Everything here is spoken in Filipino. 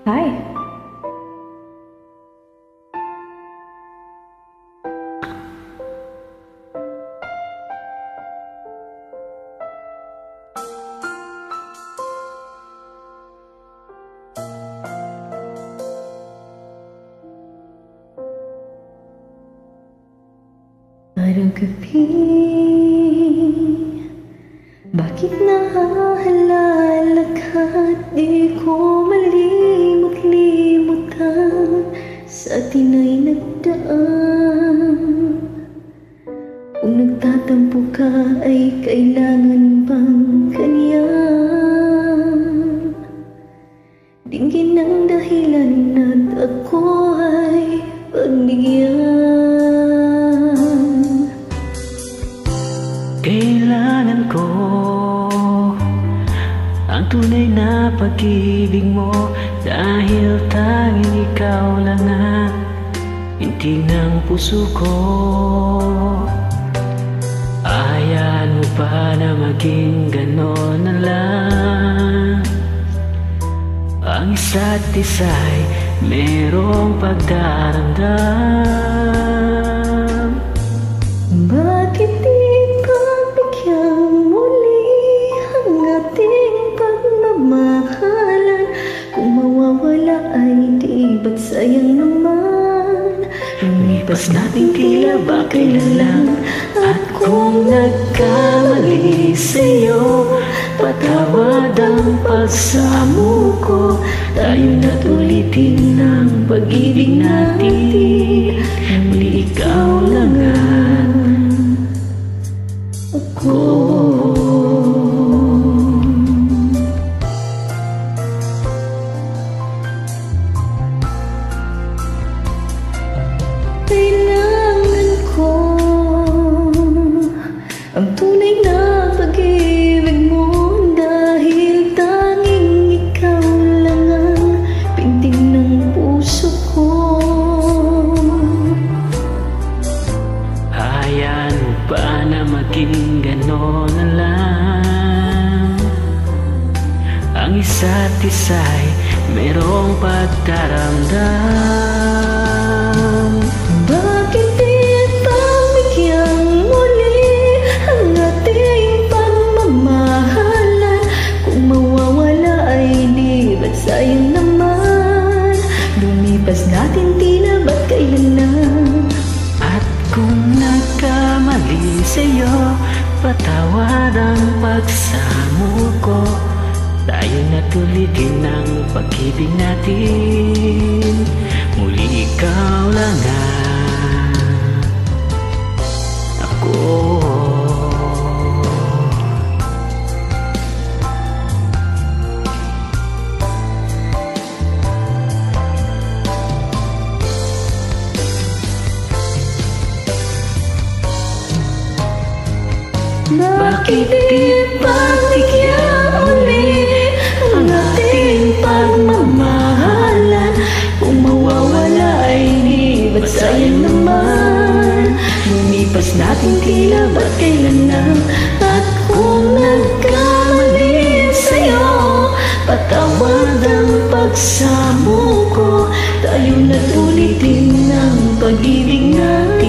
Hi. Araw-gabi, bakit nahahalala ka't di ko malimot-limutan sa atin ay nagdaan? Kung nagtatampo ka ay kailangan bang kanyan? Dinggin ang dahilan at ako ay pagbigyan. Kailangan ko ang tunay na pag-ibig mo, dahil tanging ikaw lang ang hintig ng puso ko. Ayahan mo pa na maging ganon na lang? Ang isa't isa'y merong pagdaramdam. Bakit di pagbigyan muli ang ating pagmamahalan? Kung mawawala ay di ba't sayang naman? Lumipas natin tila ba kailan lang? At kung nagkamali sa'yo, patawad ang pagsamo ko. Tayo na't ulitin ang pag-ibig natin. Muli ikaw lang at ako. Kailangan ko ang tunay na pag-ibig mo, dahil tanging ikaw lang ang pintig ng puso ko. Hayaan mo ba na maging ganon na lang? Ang isa't isa'y merong pagdaramdam. Bakit di pagbigyan muli ang ating pagmamahalan? Kung mawawala ay di ba't sayang naman? Lumipas natin tila ba't kailan na? At kung nagkamali sa'yo, patawad ang pagsamo ko. Tayo na't ulitin ang pag-ibig natin. Muli ikaw lang ang ako. Bakit di pagbigyan uli ang ating pagmamahalan? Kung mawawala ay di ba't sayang naman? Lumipas natin tila ba't kailan na? At kung nagkamali sa'yo, patawad ang pagsamo ko. Tayo na't ulitin ang pag-ibig natin.